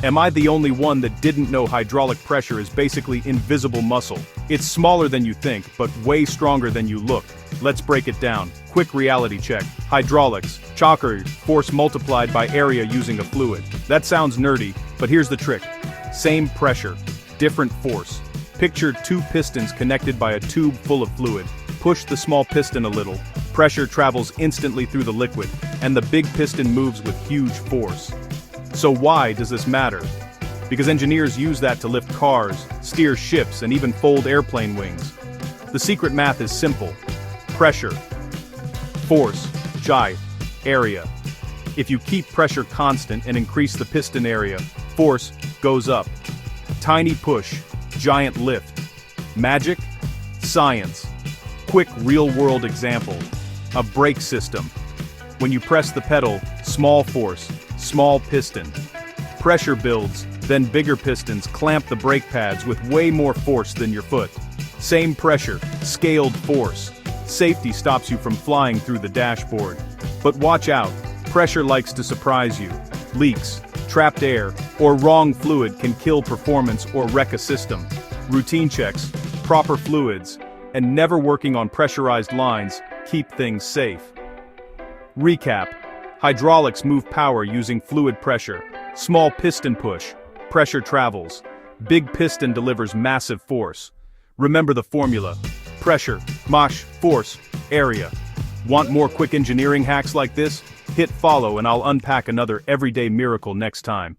Am I the only one that didn't know hydraulic pressure is basically invisible muscle? It's smaller than you think, but way stronger than you look. Let's break it down. Quick reality check. Hydraulics. Chalker, force multiplied by area using a fluid. That sounds nerdy, but here's the trick. Same pressure, different force. Picture two pistons connected by a tube full of fluid. Push the small piston a little. Pressure travels instantly through the liquid, and the big piston moves with huge force. So why does this matter? Because engineers use that to lift cars, steer ships, and even fold airplane wings. The secret math is simple. Pressure, force, jaise, area. If you keep pressure constant and increase the piston area, force goes up. Tiny push, giant lift. Magic? Science. Quick real-world example. A brake system. When you press the pedal, small force, small piston. Pressure builds, then bigger pistons clamp the brake pads with way more force than your foot. Same pressure, scaled force. Safety stops you from flying through the dashboard. But watch out, pressure likes to surprise you. Leaks, trapped air, or wrong fluid can kill performance or wreck a system. Routine checks, proper fluids, and never working on pressurized lines keep things safe. Recap. Hydraulics move power using fluid pressure. Small piston push. Pressure travels. Big piston delivers massive force. Remember the formula. Pressure, mash, force, area. Want more quick engineering hacks like this? Hit follow and I'll unpack another everyday miracle next time.